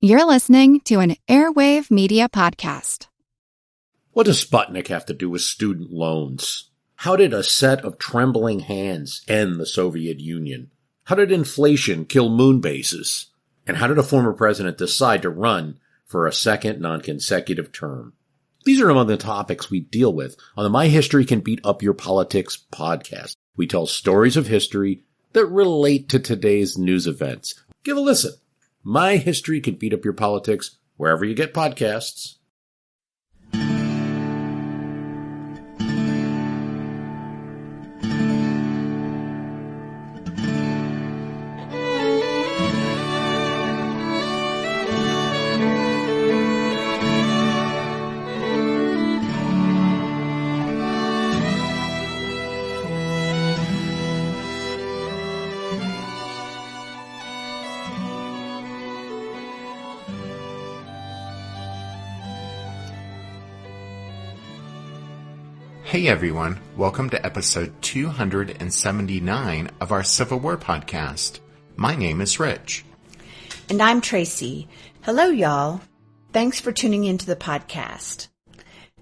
You're listening to an Airwave Media Podcast. What does Sputnik have to do with student loans? How did a set of trembling hands end the Soviet Union? How did inflation kill moon bases? And how did a former president decide to run for a second non-consecutive term? These are among the topics we deal with on the My History Can Beat Up Your Politics podcast. We tell stories of history that relate to today's news events. Give a listen. My History Can Beat Up Your Politics, wherever you get podcasts. Hey everyone, welcome to episode 279 of our Civil War podcast. My name is Rich. And I'm Tracy. Hello y'all. Thanks for tuning into the podcast.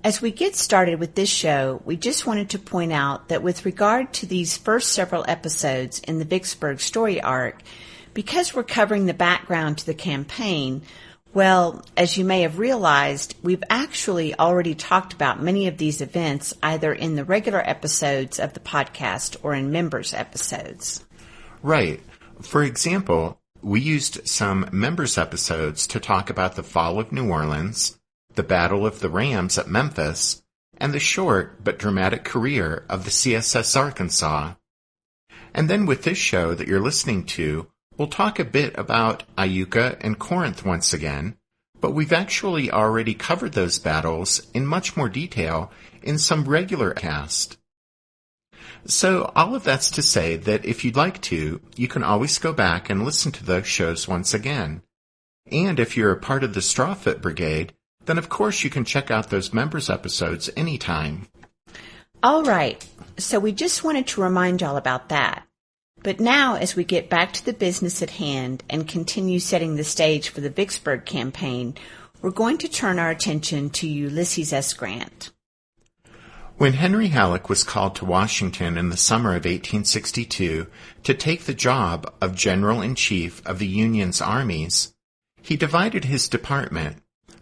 As we get started with this show, we just wanted to point out that with regard to these first several episodes in the Vicksburg story arc, because we're covering the background to the campaign, well, as you may have realized, we've actually already talked about many of these events either in the regular episodes of the podcast or in members episodes. Right. For example, we used some members episodes to talk about the fall of New Orleans, the Battle of the Rams at Memphis, and the short but dramatic career of the CSS Arkansas. And then with this show that you're listening to, we'll talk a bit about Iuka and Corinth once again, but we've actually already covered those battles in much more detail in some regular cast. So all of that's to say that if you'd like to, you can always go back and listen to those shows once again. And if you're a part of the Strawfoot Brigade, then of course you can check out those members episodes anytime. All right, so we just wanted to remind y'all about that. But now, as we get back to the business at hand and continue setting the stage for the Vicksburg Campaign, we're going to turn our attention to Ulysses S. Grant. When Henry Halleck was called to Washington in the summer of 1862 to take the job of General-in-Chief of the Union's armies, he divided his department,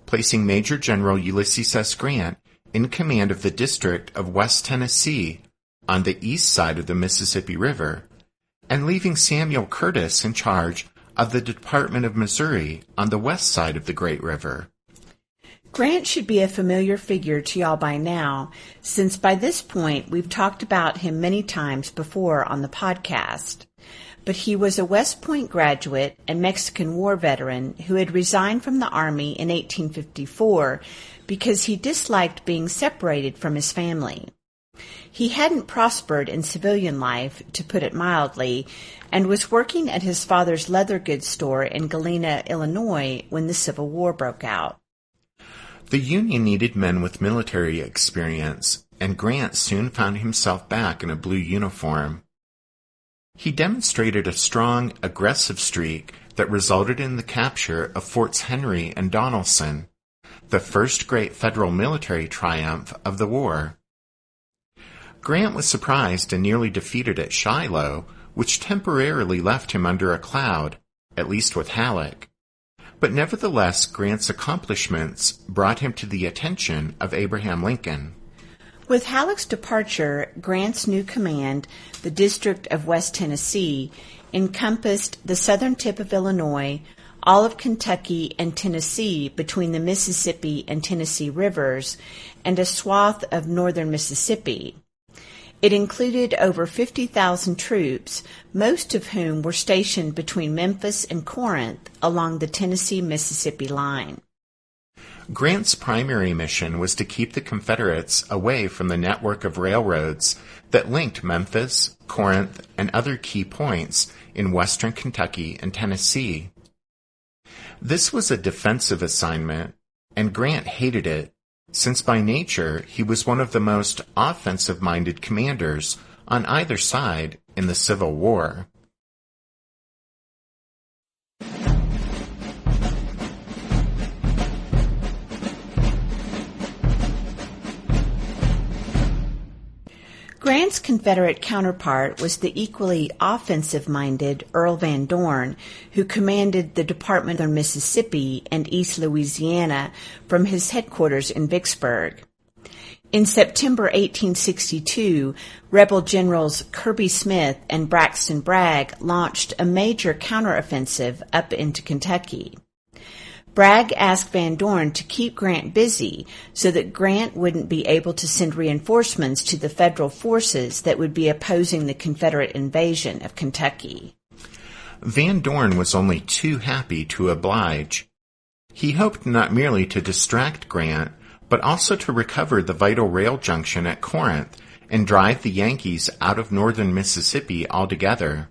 placing Major General Ulysses S. Grant in command of the District of West Tennessee on the east side of the Mississippi River, and leaving Samuel Curtis in charge of the Department of Missouri on the west side of the Great River. Grant should be a familiar figure to y'all by now, since by this point we've talked about him many times before on the podcast. But he was a West Point graduate and Mexican War veteran who had resigned from the Army in 1854 because he disliked being separated from his family. He hadn't prospered in civilian life, to put it mildly, and was working at his father's leather goods store in Galena, Illinois, when the Civil War broke out. The Union needed men with military experience, and Grant soon found himself back in a blue uniform. He demonstrated a strong, aggressive streak that resulted in the capture of Forts Henry and Donelson, the first great federal military triumph of the war. Grant was surprised and nearly defeated at Shiloh, which temporarily left him under a cloud, at least with Halleck. But nevertheless, Grant's accomplishments brought him to the attention of Abraham Lincoln. With Halleck's departure, Grant's new command, the District of West Tennessee, encompassed the southern tip of Illinois, all of Kentucky and Tennessee between the Mississippi and Tennessee rivers, and a swath of northern Mississippi. It included over 50,000 troops, most of whom were stationed between Memphis and Corinth along the Tennessee-Mississippi line. Grant's primary mission was to keep the Confederates away from the network of railroads that linked Memphis, Corinth, and other key points in western Kentucky and Tennessee. This was a defensive assignment, and Grant hated it, since by nature he was one of the most offensive-minded commanders on either side in the Civil War. Grant's Confederate counterpart was the equally offensive-minded Earl Van Dorn, who commanded the Department of Mississippi and East Louisiana from his headquarters in Vicksburg. In September 1862, rebel generals Kirby Smith and Braxton Bragg launched a major counteroffensive up into Kentucky. Bragg asked Van Dorn to keep Grant busy so that Grant wouldn't be able to send reinforcements to the Federal forces that would be opposing the Confederate invasion of Kentucky. Van Dorn was only too happy to oblige. He hoped not merely to distract Grant, but also to recover the vital rail junction at Corinth and drive the Yankees out of northern Mississippi altogether.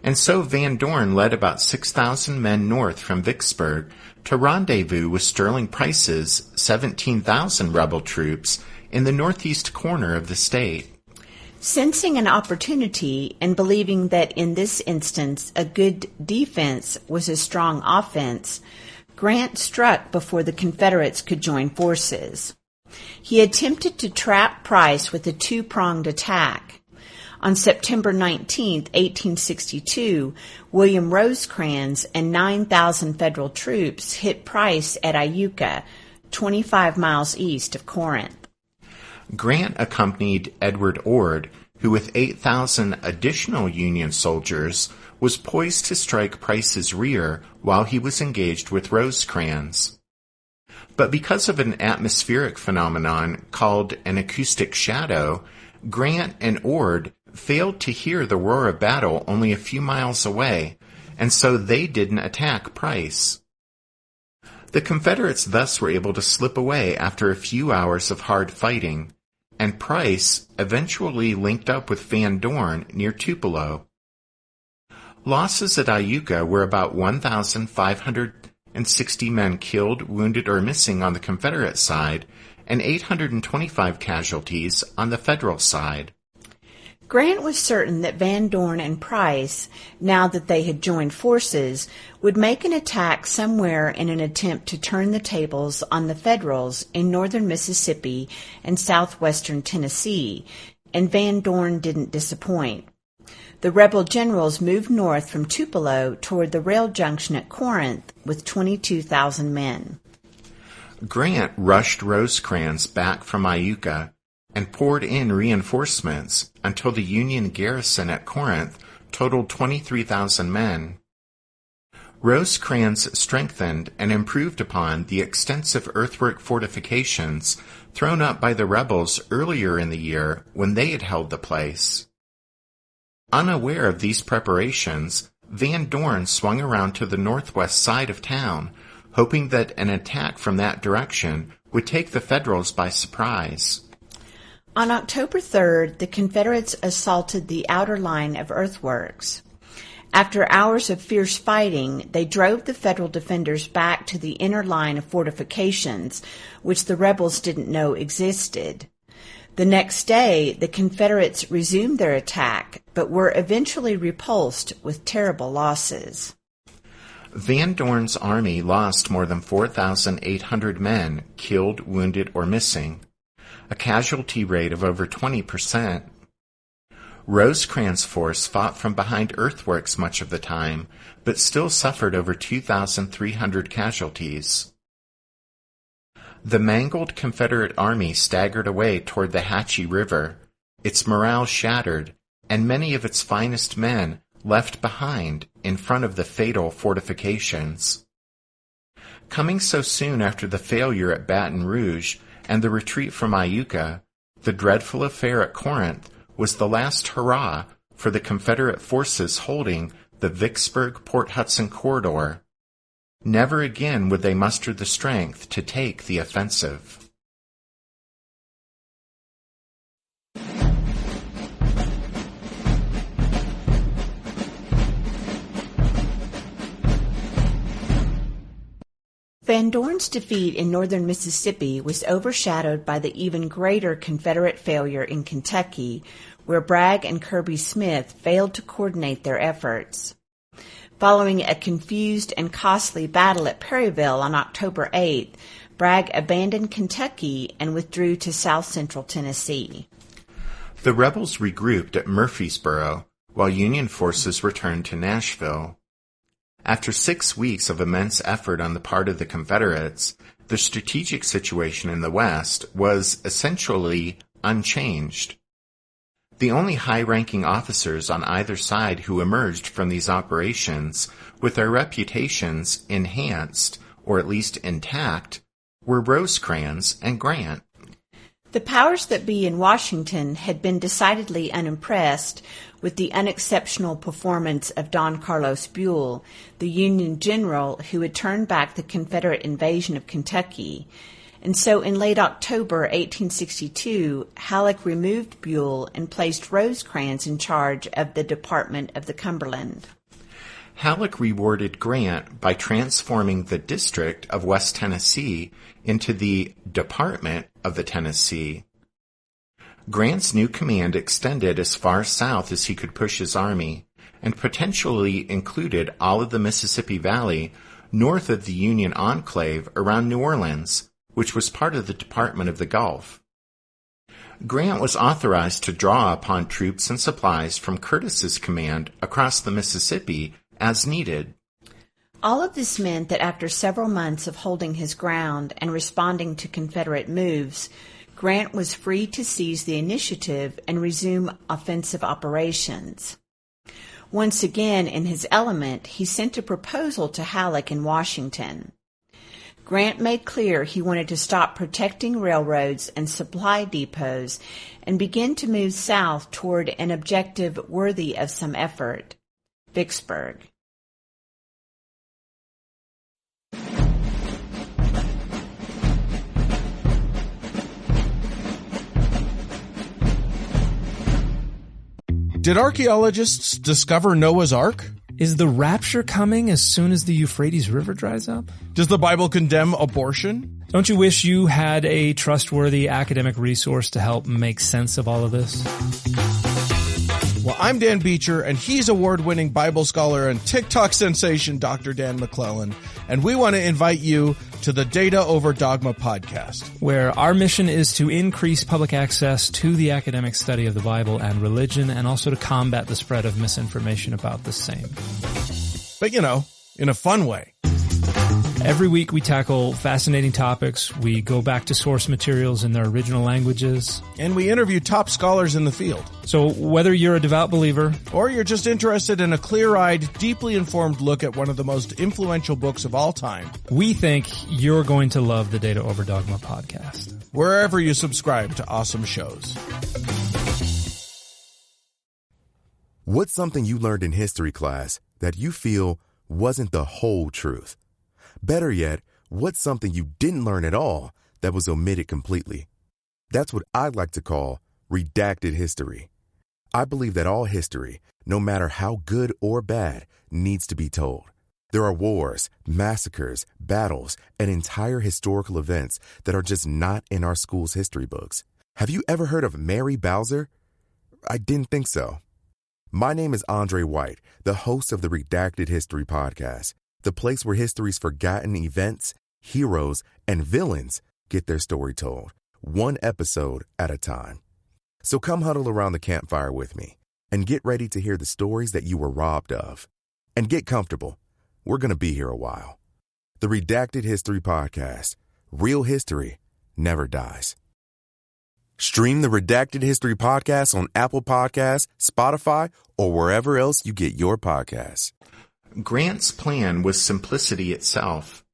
And so Van Dorn led about 6,000 men north from Vicksburg to rendezvous with Sterling Price's 17,000 rebel troops in the northeast corner of the state. Sensing an opportunity and believing that in this instance a good defense was a strong offense, Grant struck before the Confederates could join forces. He attempted to trap Price with a two-pronged attack. On September 19, 1862, William Rosecrans and 9,000 Federal troops hit Price at Iuka, 25 miles east of Corinth. Grant accompanied Edward Ord, who with 8,000 additional Union soldiers was poised to strike Price's rear while he was engaged with Rosecrans. But because of an atmospheric phenomenon called an acoustic shadow, Grant and Ord failed to hear the roar of battle only a few miles away, and so they didn't attack Price. The Confederates thus were able to slip away after a few hours of hard fighting, and Price eventually linked up with Van Dorn near Tupelo. Losses at Iuka were about 1,560 men killed, wounded, or missing on the Confederate side, and 825 casualties on the Federal side. Grant was certain that Van Dorn and Price, now that they had joined forces, would make an attack somewhere in an attempt to turn the tables on the Federals in northern Mississippi and southwestern Tennessee, and Van Dorn didn't disappoint. The rebel generals moved north from Tupelo toward the rail junction at Corinth with 22,000 men. Grant rushed Rosecrans back from Iuka and poured in reinforcements until the Union garrison at Corinth totaled 23,000 men. Rosecrans strengthened and improved upon the extensive earthwork fortifications thrown up by the rebels earlier in the year when they had held the place. Unaware of these preparations, Van Dorn swung around to the northwest side of town, hoping that an attack from that direction would take the Federals by surprise. On October 3rd, the Confederates assaulted the outer line of earthworks. After hours of fierce fighting, they drove the Federal defenders back to the inner line of fortifications, which the rebels didn't know existed. The next day, the Confederates resumed their attack, but were eventually repulsed with terrible losses. Van Dorn's army lost more than 4,800 men killed, wounded, or missing, a casualty rate of over 20%. Rosecrans' force fought from behind earthworks much of the time, but still suffered over 2,300 casualties. The mangled Confederate army staggered away toward the Hatchie River, its morale shattered, and many of its finest men left behind in front of the fatal fortifications. Coming so soon after the failure at Baton Rouge and the retreat from Iuka, the dreadful affair at Corinth was the last hurrah for the Confederate forces holding the Vicksburg-Port Hudson corridor. Never again would they muster the strength to take the offensive. Van Dorn's defeat in northern Mississippi was overshadowed by the even greater Confederate failure in Kentucky, where Bragg and Kirby Smith failed to coordinate their efforts. Following a confused and costly battle at Perryville on October 8th, Bragg abandoned Kentucky and withdrew to south-central Tennessee. The rebels regrouped at Murfreesboro, while Union forces returned to Nashville. After 6 weeks of immense effort on the part of the Confederates, the strategic situation in the West was essentially unchanged. The only high-ranking officers on either side who emerged from these operations with their reputations enhanced, or at least intact, were Rosecrans and Grant. The powers that be in Washington had been decidedly unimpressed with the unexceptional performance of Don Carlos Buell, the Union general who had turned back the Confederate invasion of Kentucky. And so in late October 1862, Halleck removed Buell and placed Rosecrans in charge of the Department of the Cumberland. Halleck rewarded Grant by transforming the District of West Tennessee into the Department of the Tennessee. Grant's new command extended as far south as he could push his army, and potentially included all of the Mississippi Valley north of the Union enclave around New Orleans, which was part of the Department of the Gulf. Grant was authorized to draw upon troops and supplies from Curtis's command across the Mississippi as needed. All of this meant that after several months of holding his ground and responding to Confederate moves, Grant was free to seize the initiative and resume offensive operations. Once again in his element, he sent a proposal to Halleck in Washington. Grant made clear he wanted to stop protecting railroads and supply depots and begin to move south toward an objective worthy of some effort, Vicksburg. Did archaeologists discover Noah's Ark? Is the rapture coming as soon as the Euphrates River dries up? Does the Bible condemn abortion? Don't you wish you had a trustworthy academic resource to help make sense of all of this? Well, I'm Dan Beecher, and he's award-winning Bible scholar and TikTok sensation Dr. Dan McClellan, and we want to invite you to the Data Over Dogma podcast, where our mission is to increase public access to the academic study of the Bible and religion, and also to combat the spread of misinformation about the same. But, in a fun way. Every week we tackle fascinating topics, we go back to source materials in their original languages, and we interview top scholars in the field. So whether you're a devout believer, or you're just interested in a clear-eyed, deeply informed look at one of the most influential books of all time, we think you're going to love the Data Over Dogma podcast, wherever you subscribe to awesome shows. What's something you learned in history class that you feel wasn't the whole truth? Better yet, what's something you didn't learn at all that was omitted completely? That's what I'd like to call redacted history. I believe that all history, no matter how good or bad, needs to be told. There are wars, massacres, battles, and entire historical events that are just not in our school's history books. Have you ever heard of Mary Bowser? I didn't think so. My name is Andre White, the host of the Redacted History Podcast, the place where history's forgotten events, heroes, and villains get their story told, one episode at a time. So come huddle around the campfire with me and get ready to hear the stories that you were robbed of. And get comfortable. We're going to be here a while. The Redacted History Podcast. Real history never dies. Stream the Redacted History Podcast on Apple Podcasts, Spotify, or wherever else you get your podcasts. Grant's plan was simplicity itself.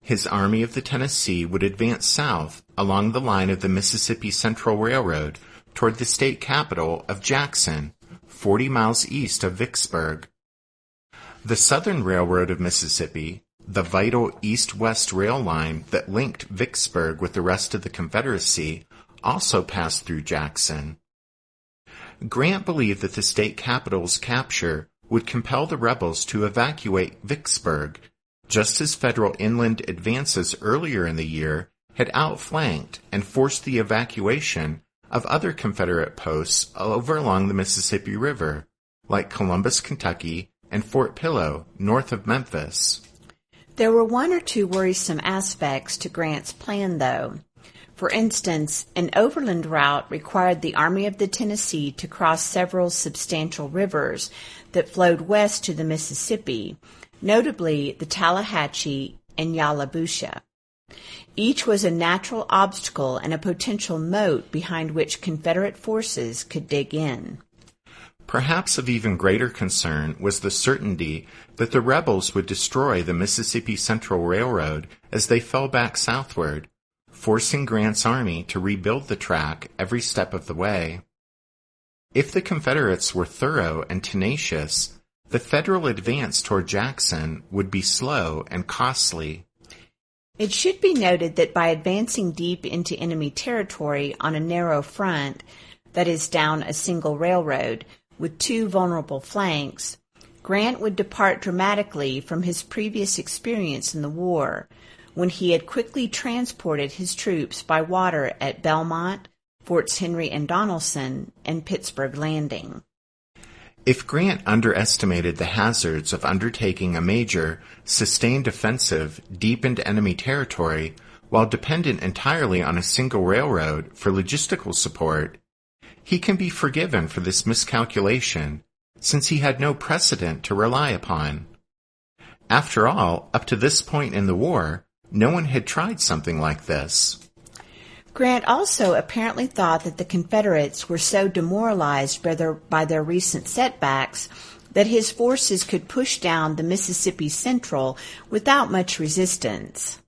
His Army of the Tennessee would advance south along the line of the Mississippi Central Railroad toward the state capital of Jackson, 40 miles east of Vicksburg. The Southern Railroad of Mississippi, the vital east-west rail line that linked Vicksburg with the rest of the Confederacy, also passed through Jackson. Grant believed that the state capital's capture would compel the rebels to evacuate Vicksburg, just as federal inland advances earlier in the year had outflanked and forced the evacuation of other Confederate posts over along the Mississippi River, like Columbus, Kentucky, and Fort Pillow, north of Memphis. There were one or two worrisome aspects to Grant's plan, though. For instance, an overland route required the Army of the Tennessee to cross several substantial rivers that flowed west to the Mississippi, notably the Tallahatchie and Yallabusha. Each was a natural obstacle and a potential moat behind which Confederate forces could dig in. Perhaps of even greater concern was the certainty that the rebels would destroy the Mississippi Central Railroad as they fell back southward, forcing Grant's army to rebuild the track every step of the way. If the Confederates were thorough and tenacious, the Federal advance toward Jackson would be slow and costly. It should be noted that by advancing deep into enemy territory on a narrow front, that is, down a single railroad, with two vulnerable flanks, Grant would depart dramatically from his previous experience in the war, when he had quickly transported his troops by water at Belmont, Forts Henry and Donelson, and Pittsburgh Landing. If Grant underestimated the hazards of undertaking a major, sustained offensive deep into enemy territory while dependent entirely on a single railroad for logistical support, he can be forgiven for this miscalculation, since he had no precedent to rely upon. After all, up to this point in the war, no one had tried something like this. Grant also apparently thought that the Confederates were so demoralized by their recent setbacks that his forces could push down the Mississippi Central without much resistance.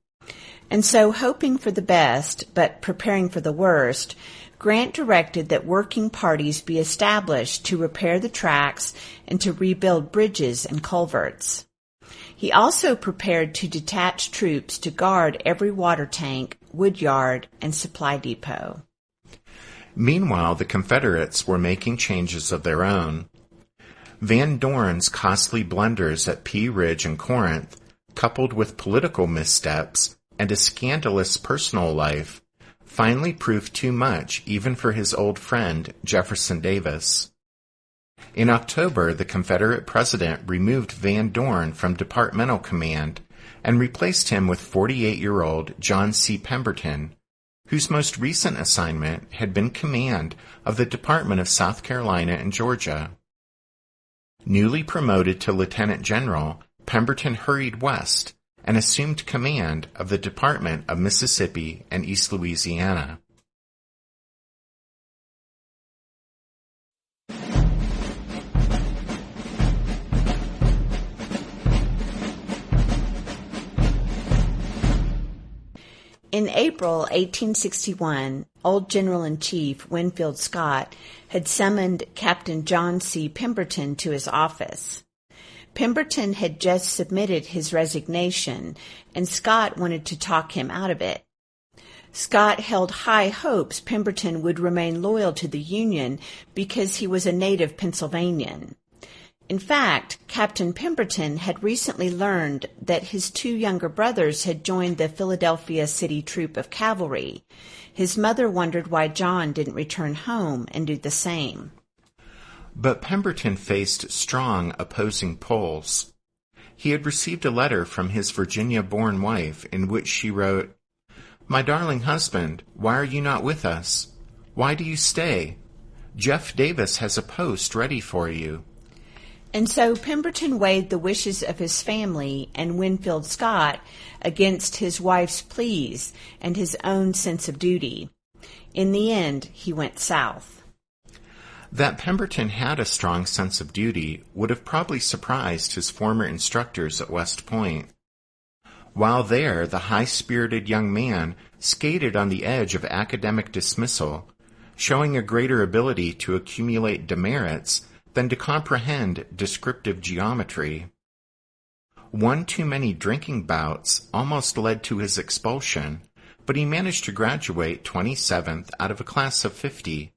And so, hoping for the best, but preparing for the worst, Grant directed that working parties be established to repair the tracks and to rebuild bridges and culverts. He also prepared to detach troops to guard every water tank, wood yard, and supply depot. Meanwhile, the Confederates were making changes of their own. Van Dorn's costly blunders at Pea Ridge and Corinth, coupled with political missteps and a scandalous personal life, finally proved too much even for his old friend Jefferson Davis. In October, the Confederate president removed Van Dorn from departmental command and replaced him with 48-year-old John C. Pemberton, whose most recent assignment had been command of the Department of South Carolina and Georgia. Newly promoted to lieutenant general, Pemberton hurried west and assumed command of the Department of Mississippi and East Louisiana. In April 1861, old General-in-Chief Winfield Scott had summoned Captain John C. Pemberton to his office. Pemberton had just submitted his resignation, and Scott wanted to talk him out of it. Scott held high hopes Pemberton would remain loyal to the Union because he was a native Pennsylvanian. In fact, Captain Pemberton had recently learned that his two younger brothers had joined the Philadelphia City Troop of Cavalry. His mother wondered why John didn't return home and do the same. But Pemberton faced strong opposing pulls. He had received a letter from his Virginia-born wife in which she wrote, "My darling husband, why are you not with us? Why do you stay? Jeff Davis has a post ready for you." And so Pemberton weighed the wishes of his family and Winfield Scott against his wife's pleas and his own sense of duty. In the end, he went south. That Pemberton had a strong sense of duty would have probably surprised his former instructors at West Point. While there, the high-spirited young man skated on the edge of academic dismissal, showing a greater ability to accumulate demerits than to comprehend descriptive geometry. One too many drinking bouts almost led to his expulsion, but he managed to graduate 27th out of a class of 50.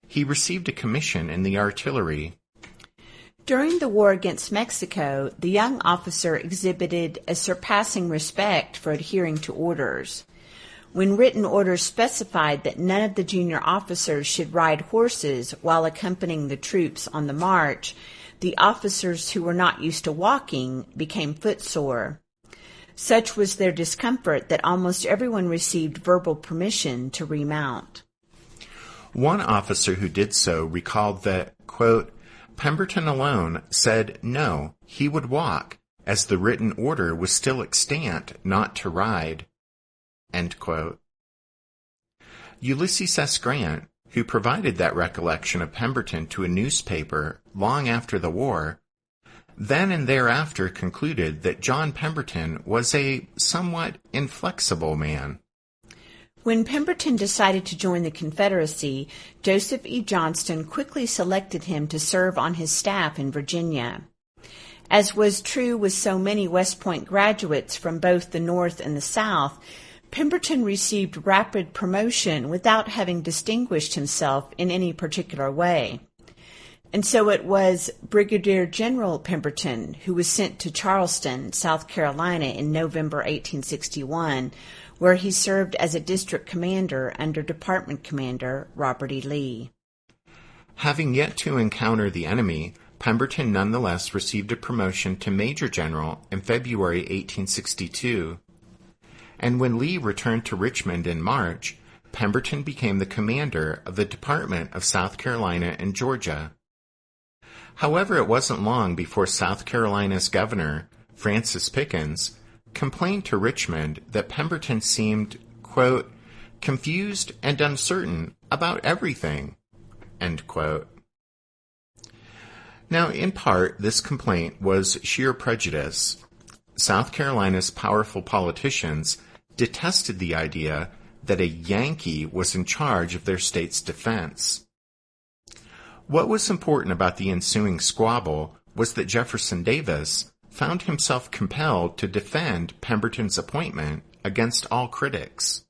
He received a commission in the artillery. During the war against Mexico, the young officer exhibited a surpassing respect for adhering to orders. When written orders specified that none of the junior officers should ride horses while accompanying the troops on the march, the officers who were not used to walking became footsore. Such was their discomfort that almost everyone received verbal permission to remount. One officer who did so recalled that, quote, Pemberton alone said no, he would walk, as the written order was still extant not to ride. End quote. Ulysses S. Grant, who provided that recollection of Pemberton to a newspaper long after the war, then and thereafter concluded that John Pemberton was a somewhat inflexible man. When Pemberton decided to join the Confederacy, Joseph E. Johnston quickly selected him to serve on his staff in Virginia. As was true with so many West Point graduates from both the North and the South, Pemberton received rapid promotion without having distinguished himself in any particular way. And so it was Brigadier General Pemberton who was sent to Charleston, South Carolina in November 1861, where he served as a district commander under Department Commander Robert E. Lee. Having yet to encounter the enemy, Pemberton nonetheless received a promotion to Major General in February 1862. And when Lee returned to Richmond in March, Pemberton became the commander of the Department of South Carolina and Georgia. However, it wasn't long before South Carolina's governor, Francis Pickens, complained to Richmond that Pemberton seemed, quote, confused and uncertain about everything, end quote. Now, in part, this complaint was sheer prejudice. South Carolina's powerful politicians detested the idea that a Yankee was in charge of their state's defense. What was important about the ensuing squabble was that Jefferson Davis found himself compelled to defend Pemberton's appointment against all critics.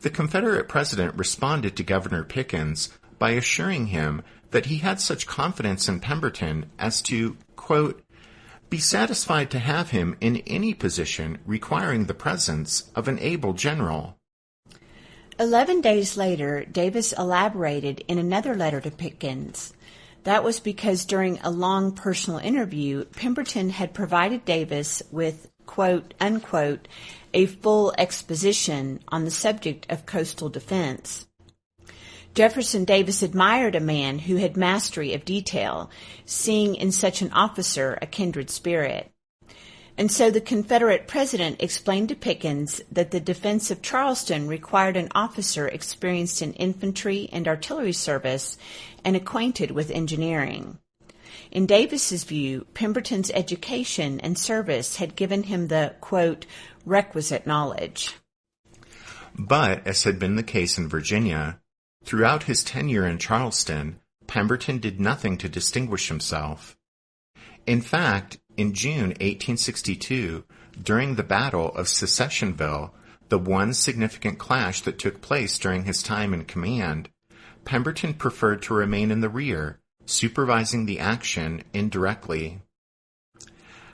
The Confederate president responded to Governor Pickens by assuring him that he had such confidence in Pemberton as to, quote, be satisfied to have him in any position requiring the presence of an able general. 11 days later, Davis elaborated in another letter to Pickens. That was because during a long personal interview, Pemberton had provided Davis with, quote, unquote, a full exposition on the subject of coastal defense. Jefferson Davis admired a man who had mastery of detail, seeing in such an officer a kindred spirit. And so the Confederate president explained to Pickens that the defense of Charleston required an officer experienced in infantry and artillery service and acquainted with engineering. In Davis's view, Pemberton's education and service had given him the, quote, requisite knowledge. But, as had been the case in Virginia, throughout his tenure in Charleston, Pemberton did nothing to distinguish himself. In fact, in June 1862, during the Battle of Secessionville, the one significant clash that took place during his time in command, Pemberton preferred to remain in the rear, supervising the action indirectly.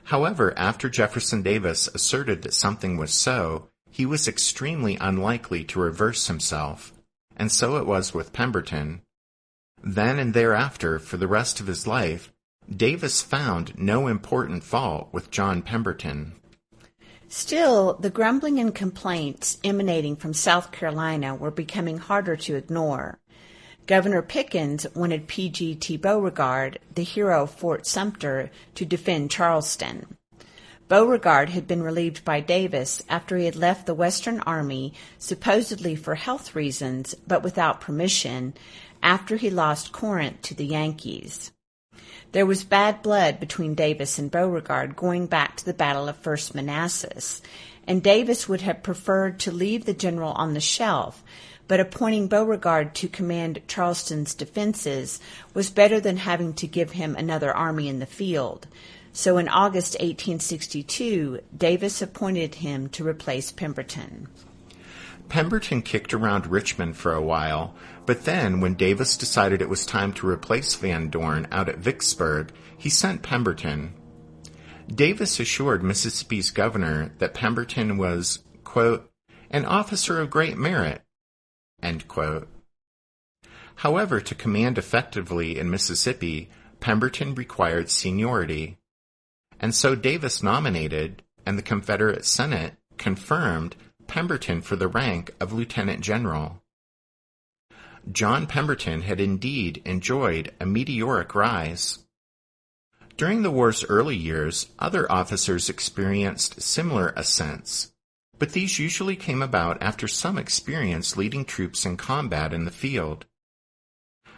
However, after Jefferson Davis asserted that something was so, he was extremely unlikely to reverse himself, and so it was with Pemberton. Then and thereafter, for the rest of his life, Davis found no important fault with John Pemberton. Still, the grumbling and complaints emanating from South Carolina were becoming harder to ignore. Governor Pickens wanted P.G.T. Beauregard, the hero of Fort Sumter, to defend Charleston. Beauregard had been relieved by Davis after he had left the Western Army, supposedly for health reasons, but without permission, after he lost Corinth to the Yankees. There was bad blood between Davis and Beauregard going back to the Battle of First Manassas, and Davis would have preferred to leave the general on the shelf, but appointing Beauregard to command Charleston's defenses was better than having to give him another army in the field. So in August 1862, Davis appointed him to replace Pemberton. Pemberton kicked around Richmond for a while, but then when Davis decided it was time to replace Van Dorn out at Vicksburg, he sent Pemberton. Davis assured Mississippi's governor that Pemberton was, quote, an officer of great merit, end quote. However, to command effectively in Mississippi, Pemberton required seniority. And so Davis nominated, and the Confederate Senate confirmed Pemberton for the rank of lieutenant general. John Pemberton had indeed enjoyed a meteoric rise. During the war's early years, other officers experienced similar ascents, but these usually came about after some experience leading troops in combat in the field.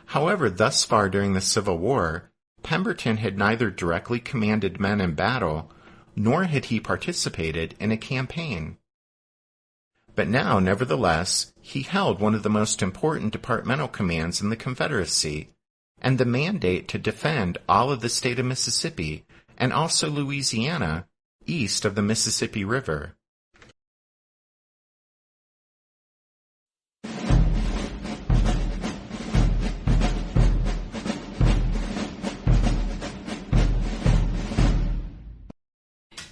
However, thus far during the Civil War, Pemberton had neither directly commanded men in battle, nor had he participated in a campaign. But now, nevertheless, he held one of the most important departmental commands in the Confederacy, and the mandate to defend all of the state of Mississippi, and also Louisiana, east of the Mississippi River.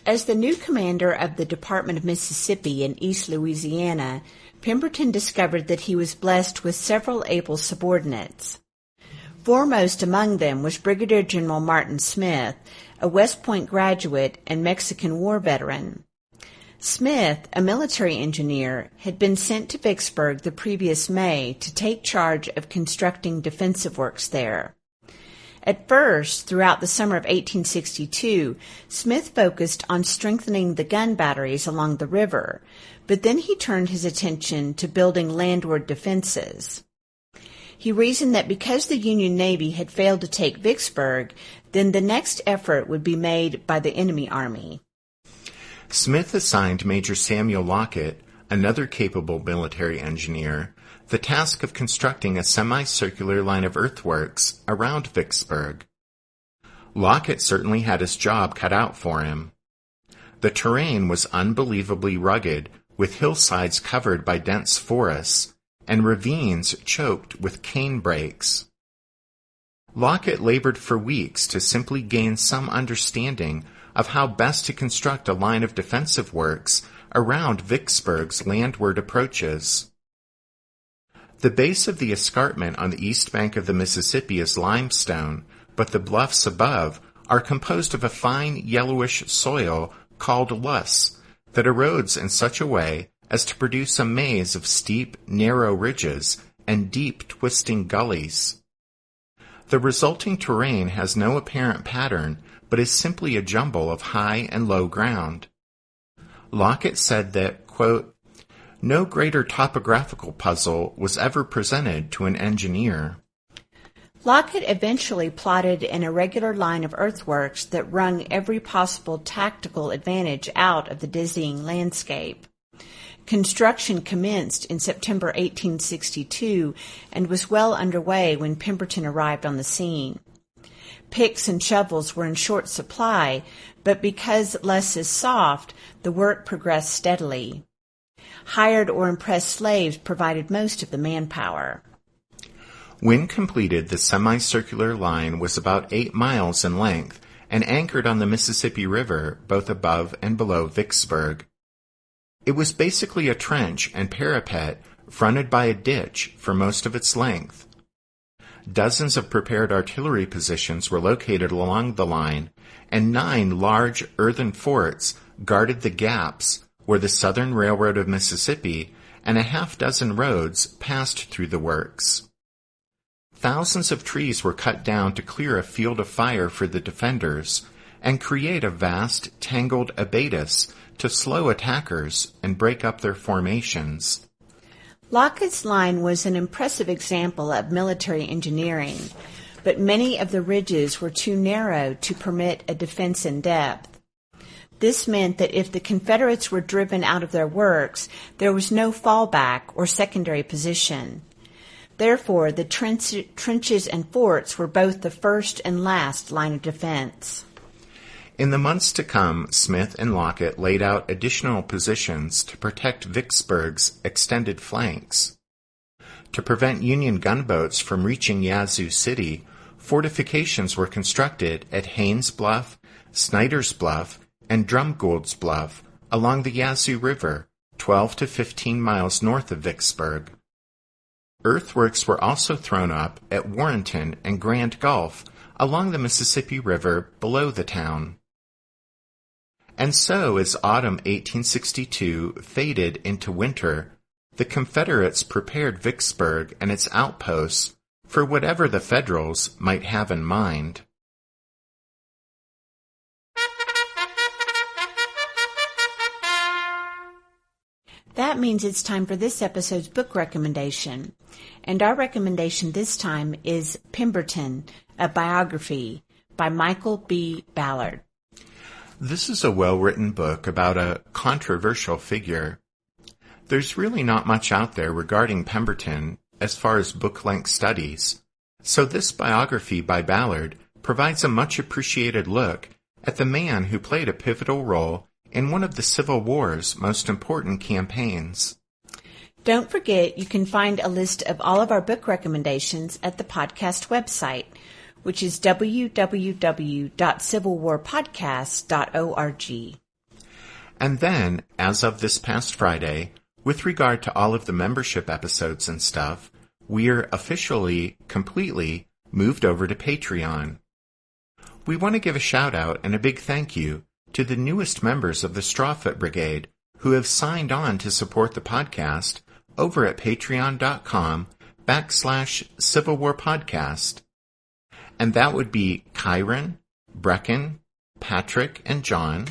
As the new commander of the Department of Mississippi in East Louisiana, Pemberton discovered that he was blessed with several able subordinates. Foremost among them was Brigadier General Martin Smith, a West Point graduate and Mexican War veteran. Smith, a military engineer, had been sent to Vicksburg the previous May to take charge of constructing defensive works there. At first, throughout the summer of 1862, Smith focused on strengthening the gun batteries along the river, but then he turned his attention to building landward defenses. He reasoned that because the Union Navy had failed to take Vicksburg, then the next effort would be made by the enemy army. Smith assigned Major Samuel Lockett, another capable military engineer, the task of constructing a semicircular line of earthworks around Vicksburg. Lockett certainly had his job cut out for him. The terrain was unbelievably rugged, with hillsides covered by dense forests, and ravines choked with cane brakes. Lockett labored for weeks to simply gain some understanding of how best to construct a line of defensive works around Vicksburg's landward approaches. The base of the escarpment on the east bank of the Mississippi is limestone, but the bluffs above are composed of a fine yellowish soil called loess that erodes in such a way as to produce a maze of steep, narrow ridges and deep, twisting gullies. The resulting terrain has no apparent pattern, but is simply a jumble of high and low ground. Lockett said that, quote, "No greater topographical puzzle was ever presented to an engineer." Lockett eventually plotted an irregular line of earthworks that wrung every possible tactical advantage out of the dizzying landscape. Construction commenced in September 1862 and was well underway when Pemberton arrived on the scene. Picks and shovels were in short supply, but because less is soft, the work progressed steadily. Hired or impressed slaves provided most of the manpower. When completed, the semicircular line was about 8 miles in length and anchored on the Mississippi River both above and below Vicksburg. It was basically a trench and parapet fronted by a ditch for most of its length. Dozens of prepared artillery positions were located along the line, and 9 large earthen forts guarded the gaps where the Southern Railroad of Mississippi and a half-dozen roads passed through the works. Thousands of trees were cut down to clear a field of fire for the defenders and create a vast, tangled abatis to slow attackers and break up their formations. Lockett's line was an impressive example of military engineering, but many of the ridges were too narrow to permit a defense in depth. This meant that if the Confederates were driven out of their works, there was no fallback or secondary position. Therefore, the trenches and forts were both the first and last line of defense. In the months to come, Smith and Lockett laid out additional positions to protect Vicksburg's extended flanks. To prevent Union gunboats from reaching Yazoo City, fortifications were constructed at Haynes Bluff, Snyder's Bluff, and Drumgoold's Bluff along the Yazoo River, 12 to 15 miles north of Vicksburg. Earthworks were also thrown up at Warrenton and Grand Gulf along the Mississippi River below the town. And so, as autumn 1862 faded into winter, the Confederates prepared Vicksburg and its outposts for whatever the Federals might have in mind. That means it's time for this episode's book recommendation. And our recommendation this time is Pemberton, a Biography by Michael B. Ballard. This is a well-written book about a controversial figure. There's really not much out there regarding Pemberton as far as book-length studies, so this biography by Ballard provides a much-appreciated look at the man who played a pivotal role in one of the Civil War's most important campaigns. Don't forget, you can find a list of all of our book recommendations at the podcast website, which is www.civilwarpodcast.org. And then, as of this past Friday, with regard to all of the membership episodes and stuff, we're officially, completely moved over to Patreon. We want to give a shout out and a big thank you to the newest members of the Strawfoot Brigade who have signed on to support the podcast over at patreon.com/Civil War Podcast. And that would be Kyron, Brecken, Patrick, and John.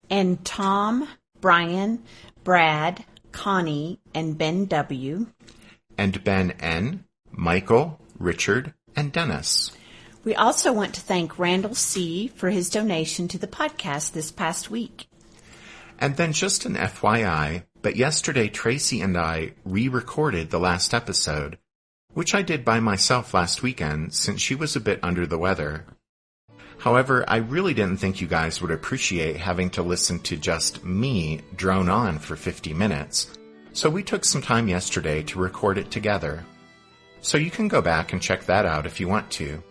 And Tom, Brian, Brad, Connie, and Ben W. And Ben N., Michael, Richard, and Dennis. We also want to thank Randall C. for his donation to the podcast this past week. And then just an FYI, but yesterday Tracy and I re-recorded the last episode, which I did by myself last weekend since she was a bit under the weather. However, I really didn't think you guys would appreciate having to listen to just me drone on for 50 minutes, so we took some time yesterday to record it together. So you can go back and check that out if you want to.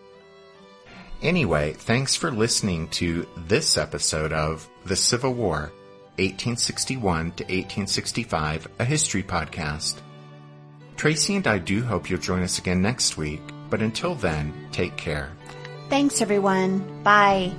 Anyway, thanks for listening to this episode of The Civil War, 1861 to 1865, a history podcast. Tracy and I do hope you'll join us again next week, but until then, take care. Thanks, everyone. Bye.